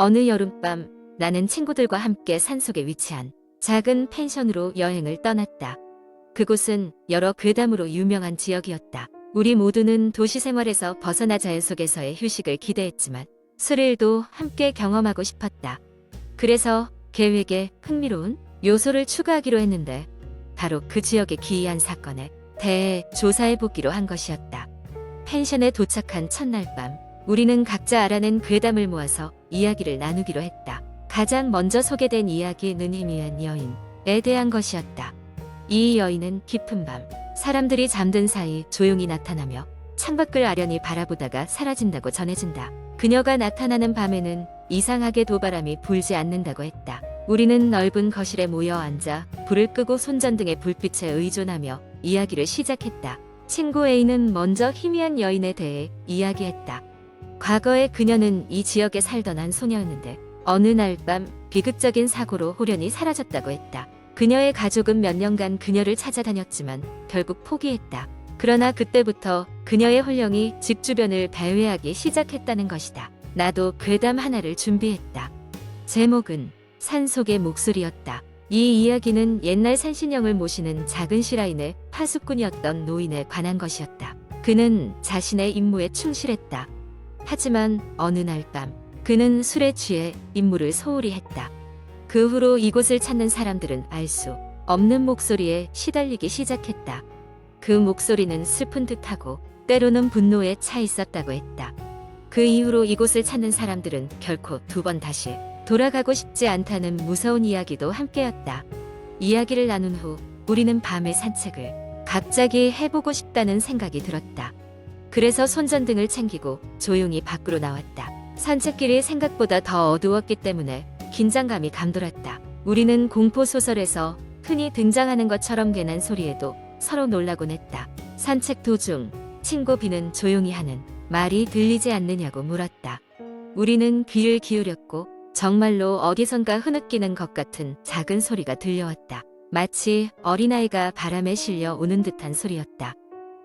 어느 여름밤 나는 친구들과 함께 산속에 위치한 작은 펜션으로 여행을 떠났다. 그곳은 여러 괴담으로 유명한 지역이었다. 우리 모두는 도시 생활에서 벗어나 자연 속에서의 휴식을 기대했지만 스릴도 함께 경험하고 싶었다. 그래서 계획에 흥미로운 요소를 추가하기로 했는데 바로 그 지역의 기이한 사건에 대해 조사해보기로 한 것이었다. 펜션에 도착한 첫날 밤 우리는 각자 알아낸 괴담을 모아서 이야기를 나누기로 했다. 가장 먼저 소개된 이야기는 희미한 여인에 대한 것이었다. 이 여인은 깊은 밤 사람들이 잠든 사이 조용히 나타나며 창밖을 아련히 바라보다가 사라진다고 전해진다. 그녀가 나타나는 밤에는 이상하게 도바람이 불지 않는다고 했다. 우리는 넓은 거실에 모여 앉아 불을 끄고 손전등의 불빛에 의존하며 이야기를 시작했다. 친구 A는 먼저 희미한 여인에 대해 이야기했다. 과거에 그녀는 이 지역에 살던 한 소녀였는데 어느 날 밤 비극적인 사고로 홀연히 사라졌다고 했다. 그녀의 가족은 몇 년간 그녀를 찾아다녔지만 결국 포기했다. 그러나 그때부터 그녀의 혼령이 집 주변을 배회하기 시작했다는 것이다. 나도 괴담 하나를 준비했다. 제목은 산속의 목소리였다. 이 이야기는 옛날 산신령을 모시는 작은 시라인의 파수꾼이었던 노인에 관한 것이었다. 그는 자신의 임무에 충실했다. 하지만 어느 날 밤 그는 술에 취해 임무를 소홀히 했다. 그 후로 이곳을 찾는 사람들은 알 수 없는 목소리에 시달리기 시작했다. 그 목소리는 슬픈 듯하고 때로는 분노에 차 있었다고 했다. 그 이후로 이곳을 찾는 사람들은 결코 두 번 다시 돌아가고 싶지 않다는 무서운 이야기도 함께였다. 이야기를 나눈 후 우리는 밤의 산책을 갑자기 해보고 싶다는 생각이 들었다. 그래서 손전등을 챙기고 조용히 밖으로 나왔다. 산책길이 생각보다 더 어두웠기 때문에 긴장감이 감돌았다. 우리는 공포소설에서 흔히 등장하는 것처럼 괜한 소리에도 서로 놀라곤 했다. 산책 도중 친구 B는 조용히 하는 말이 들리지 않느냐고 물었다. 우리는 귀를 기울였고 정말로 어디선가 흐느끼는 것 같은 작은 소리가 들려왔다. 마치 어린아이가 바람에 실려 우는 듯한 소리였다.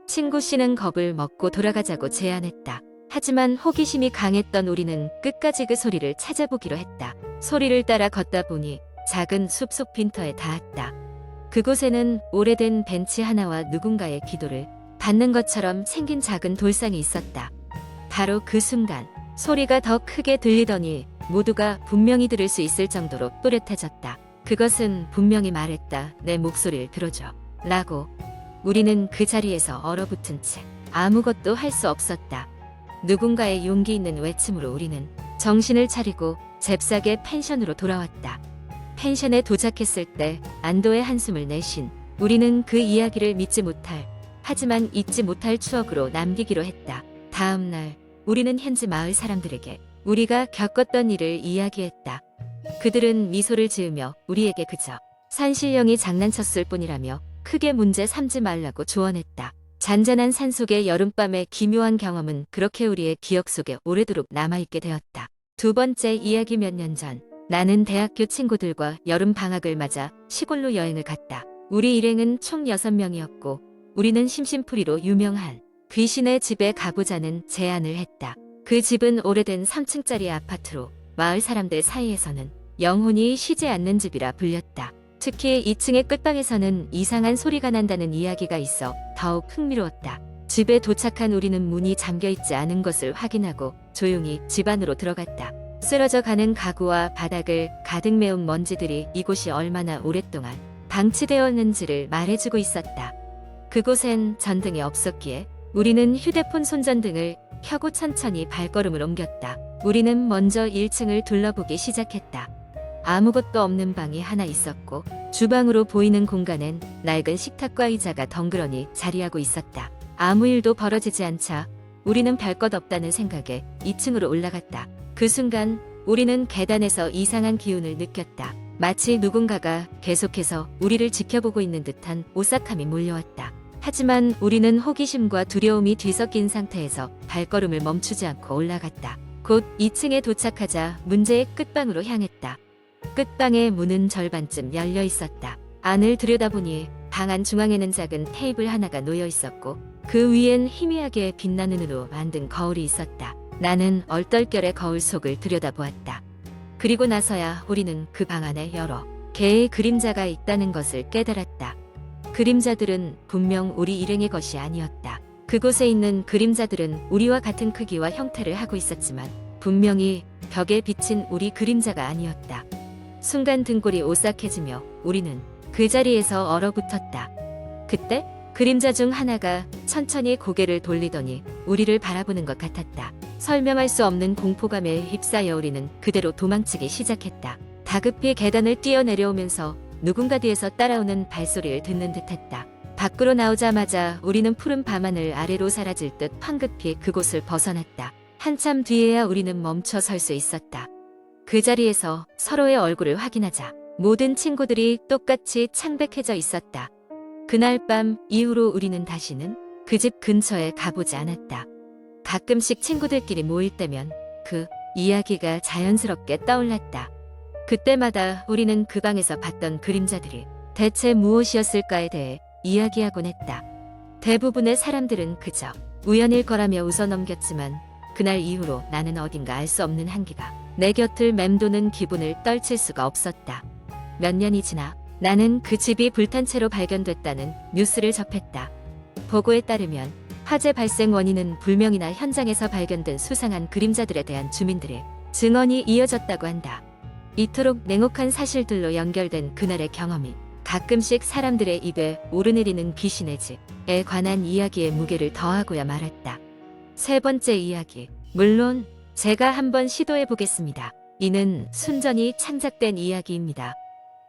친구 C는 겁을 먹고 돌아가자고 제안했다. 하지만 호기심이 강했던 우리는 끝까지 그 소리를 찾아보기로 했다. 소리를 따라 걷다 보니 작은 숲속 빈터에 닿았다. 그곳에는 오래된 벤치 하나와 누군가의 기도를 받는 것처럼 생긴 작은 돌상이 있었다. 바로 그 순간 소리가 더 크게 들리더니 모두가 분명히 들을 수 있을 정도로 또렷해졌다. 그것은 분명히 말했다. 내 목소리를 들어줘. 라고. 우리는 그 자리에서 얼어붙은 채 아무것도 할 수 없었다. 누군가의 용기 있는 외침으로 우리는 정신을 차리고 잽싸게 펜션으로 돌아왔다. 펜션에 도착했을 때 안도의 한숨을 내쉰 우리는 그 이야기를 믿지 못할 하지만 잊지 못할 추억으로 남기기로 했다. 다음 날 우리는 현지 마을 사람들에게 우리가 겪었던 일을 이야기했다. 그들은 미소를 지으며 우리에게 그저 산신령이 장난쳤을 뿐이라며 크게 문제 삼지 말라고 조언했다. 잔잔한 산속의 여름밤의 기묘한 경험은 그렇게 우리의 기억 속에 오래도록 남아있게 되었다. 두 번째 이야기. 몇 년 전 나는 대학교 친구들과 여름 방학을 맞아 시골로 여행을 갔다. 우리 일행은 총 6명이었고 우리는 심심풀이로 유명한 귀신의 집에 가보자는 제안을 했다. 그 집은 오래된 3층짜리 아파트로 마을 사람들 사이에서는 영혼이 쉬지 않는 집이라 불렸다. 특히 2층의 끝방에서는 이상한 소리가 난다는 이야기가 있어 더욱 흥미로웠다. 집에 도착한 우리는 문이 잠겨있지 않은 것을 확인하고 조용히 집 안으로 들어갔다. 쓰러져 가는 가구와 바닥을 가득 메운 먼지들이 이곳이 얼마나 오랫동안 방치되었는지를 말해주고 있었다. 그곳엔 전등이 없었기에 우리는 휴대폰 손전등을 켜고 천천히 발걸음을 옮겼다. 우리는 먼저 1층을 둘러보기 시작했다. 아무것도 없는 방이 하나 있었고 주방으로 보이는 공간엔 낡은 식탁과 의자가 덩그러니 자리하고 있었다. 아무 일도 벌어지지 않자 우리는 별 것 없다는 생각에 2층으로 올라갔다. 그 순간 우리는 계단에서 이상한 기운을 느꼈다. 마치 누군가가 계속해서 우리를 지켜보고 있는 듯한 오싹함이 몰려왔다. 하지만 우리는 호기심과 두려움이 뒤섞인 상태에서 발걸음을 멈추지 않고 올라갔다. 곧 2층에 도착하자 문제의 끝방으로 향했다. 끝방의 문은 절반쯤 열려 있었다. 안을 들여다보니 방 안 중앙에는 작은 테이블 하나가 놓여 있었고 그 위엔 희미하게 빛나는 은으로 만든 거울이 있었다. 나는 얼떨결에 거울 속을 들여다보았다. 그리고 나서야 우리는 그 방 안에 여러 개의 그림자가 있다는 것을 깨달았다. 그림자들은 분명 우리 일행의 것이 아니었다. 그곳에 있는 그림자들은 우리와 같은 크기와 형태를 하고 있었지만 분명히 벽에 비친 우리 그림자가 아니었다. 순간 등골이 오싹해지며 우리는 그 자리에서 얼어붙었다. 그때 그림자 중 하나가 천천히 고개를 돌리더니 우리를 바라보는 것 같았다. 설명할 수 없는 공포감에 휩싸여 우리는 그대로 도망치기 시작했다. 다급히 계단을 뛰어내려오면서 누군가 뒤에서 따라오는 발소리를 듣는 듯했다. 밖으로 나오자마자 우리는 푸른 밤하늘 아래로 사라질 듯 황급히 그곳을 벗어났다. 한참 뒤에야 우리는 멈춰 설 수 있었다. 그 자리에서 서로의 얼굴을 확인하자 모든 친구들이 똑같이 창백해져 있었다. 그날 밤 이후로 우리는 다시는 그 집 근처에 가보지 않았다. 가끔씩 친구들끼리 모일 때면 그 이야기가 자연스럽게 떠올랐다. 그때마다 우리는 그 방에서 봤던 그림자들이 대체 무엇이었을까에 대해 이야기하곤 했다. 대부분의 사람들은 그저 우연일 거라며 웃어넘겼지만 그날 이후로 나는 어딘가 알 수 없는 한기가 내 곁을 맴도는 기분을 떨칠 수가 없었다. 몇 년이 지나 나는 그 집이 불탄 채로 발견됐다는 뉴스를 접했다. 보고에 따르면 화재 발생 원인은 불명이나 현장에서 발견된 수상한 그림자들에 대한 주민들의 증언이 이어졌다고 한다. 이토록 냉혹한 사실들로 연결된 그날의 경험이 가끔씩 사람들의 입에 오르내리는 귀신의 집에 관한 이야기의 무게를 더하고야 말았다. 세 번째 이야기. 물론 제가 한번 시도해 보겠습니다. 이는 순전히 창작된 이야기입니다.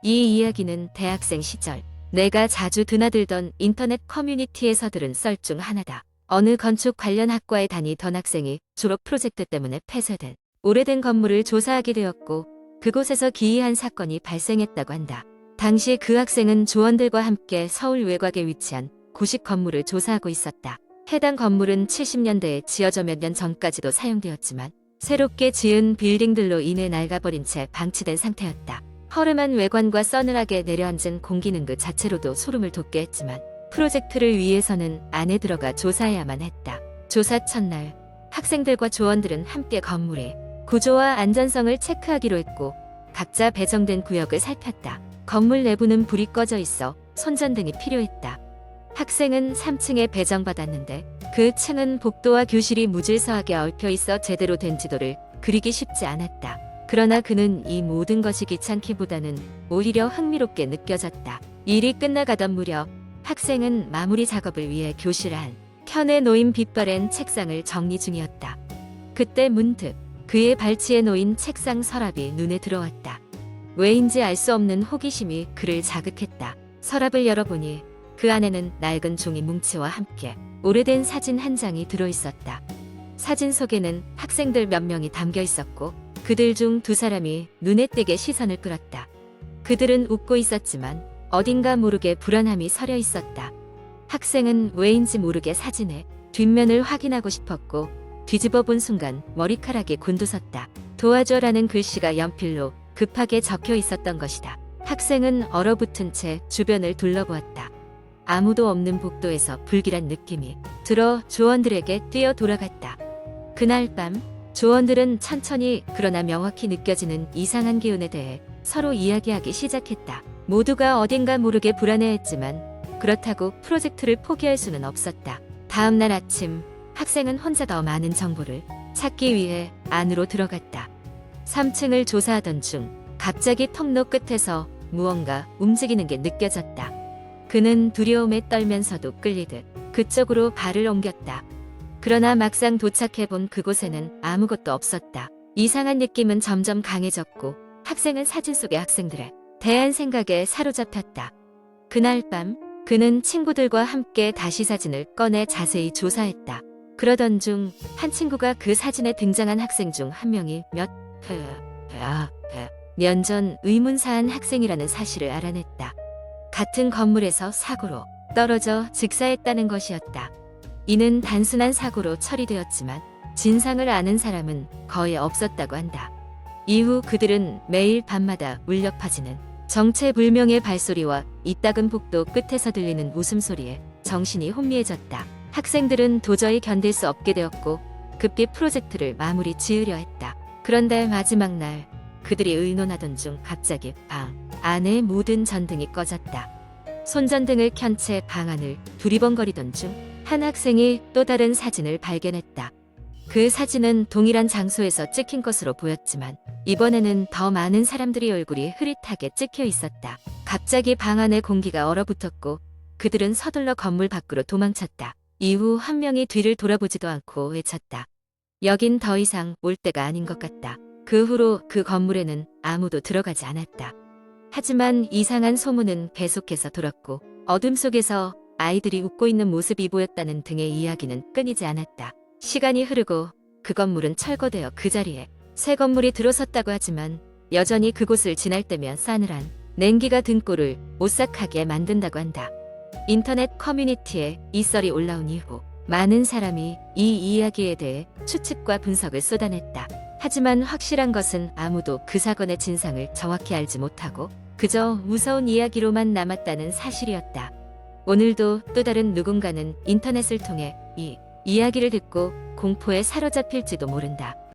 이 이야기는 대학생 시절 내가 자주 드나들던 인터넷 커뮤니티에서 들은 썰 중 하나다. 어느 건축 관련 학과에 다니던 학생이 졸업 프로젝트 때문에 폐쇄된 오래된 건물을 조사하게 되었고 그곳에서 기이한 사건이 발생했다고 한다. 당시 그 학생은 조원들과 함께 서울 외곽에 위치한 고식 건물을 조사하고 있었다. 해당 건물은 70년대에 지어져 몇 년 전까지도 사용되었지만 새롭게 지은 빌딩들로 인해 낡아버린 채 방치된 상태였다. 허름한 외관과 서늘하게 내려앉은 공기는 그 자체로도 소름을 돋게 했지만 프로젝트를 위해서는 안에 들어가 조사해야만 했다. 조사 첫날 학생들과 조원들은 함께 건물의 구조와 안전성을 체크하기로 했고 각자 배정된 구역을 살폈다. 건물 내부는 불이 꺼져 있어 손전등이 필요했다. 학생은 3층에 배정받았는데 그 층은 복도와 교실이 무질서하게 얽혀 있어 제대로 된 지도를 그리기 쉽지 않았다. 그러나 그는 이 모든 것이 귀찮기보다는 오히려 흥미롭게 느껴졌다. 일이 끝나가던 무렵 학생은 마무리 작업을 위해 교실 안 켠에 놓인 빛바랜 책상을 정리 중이었다. 그때 문득 그의 발치에 놓인 책상 서랍이 눈에 들어왔다. 왜인지 알 수 없는 호기심이 그를 자극했다. 서랍을 열어보니 그 안에는 낡은 종이 뭉치와 함께 오래된 사진 한 장이 들어있었다. 사진 속에는 학생들 몇 명이 담겨 있었고 그들 중 두 사람이 눈에 띄게 시선을 끌었다. 그들은 웃고 있었지만 어딘가 모르게 불안함이 서려 있었다. 학생은 왜인지 모르게 사진의 뒷면을 확인하고 싶었고 뒤집어 본 순간 머리카락이 곤두섰다. 도와줘라는 글씨가 연필로 급하게 적혀 있었던 것이다. 학생은 얼어붙은 채 주변을 둘러보았다. 아무도 없는 복도에서 불길한 느낌이 들어 조원들에게 뛰어 돌아갔다. 그날 밤 조원들은 천천히 그러나 명확히 느껴지는 이상한 기운에 대해 서로 이야기하기 시작했다. 모두가 어딘가 모르게 불안해했지만 그렇다고 프로젝트를 포기할 수는 없었다. 다음 날 아침 학생은 혼자 더 많은 정보를 찾기 위해 안으로 들어갔다. 3층을 조사하던 중 갑자기 통로 끝에서 무언가 움직이는 게 느껴졌다. 그는 두려움에 떨면서도 끌리듯 그쪽으로 발을 옮겼다. 그러나 막상 도착해본 그곳에는 아무것도 없었다. 이상한 느낌은 점점 강해졌고 학생은 사진 속의 학생들에 대한 생각에 사로잡혔다. 그날 밤 그는 친구들과 함께 다시 사진을 꺼내 자세히 조사했다. 그러던 중 한 친구가 그 사진에 등장한 학생 중 한 명이 년 전 의문사한 학생이라는 사실을 알아냈다. 같은 건물에서 사고로 떨어져 즉사했다는 것이었다. 이는 단순한 사고로 처리되었지만 진상을 아는 사람은 거의 없었다고 한다. 이후 그들은 매일 밤마다 울려 퍼지는 정체불명의 발소리와 이따금 복도 끝에서 들리는 웃음소리에 정신이 혼미해졌다. 학생들은 도저히 견딜 수 없게 되었고 급히 프로젝트를 마무리 지으려 했다. 그런데 마지막 날 그들이 의논하던 중 갑자기 방 안의 모든 전등이 꺼졌다. 손전등을 켠 채 방 안을 두리번거리던 중 한 학생이 또 다른 사진을 발견했다. 그 사진은 동일한 장소에서 찍힌 것으로 보였지만 이번에는 더 많은 사람들의 얼굴이 흐릿하게 찍혀 있었다. 갑자기 방 안의 공기가 얼어붙었고 그들은 서둘러 건물 밖으로 도망쳤다. 이후 한 명이 뒤를 돌아보지도 않고 외쳤다. 여긴 더 이상 올 때가 아닌 것 같다. 그 후로 그 건물에는 아무도 들어가지 않았다. 하지만 이상한 소문은 계속해서 돌았고 어둠 속에서 아이들이 웃고 있는 모습이 보였다는 등의 이야기는 끊이지 않았다. 시간이 흐르고 그 건물은 철거되어 그 자리에 새 건물이 들어섰다고 하지만 여전히 그곳을 지날 때면 싸늘한 냉기가 등골을 오싹하게 만든다고 한다. 인터넷 커뮤니티에 이 썰이 올라온 이후 많은 사람이 이 이야기에 대해 추측과 분석을 쏟아냈다. 하지만 확실한 것은 아무도 그 사건의 진상을 정확히 알지 못하고 그저 무서운 이야기로만 남았다는 사실이었다. 오늘도 또 다른 누군가는 인터넷을 통해 이 이야기를 듣고 공포에 사로잡힐지도 모른다.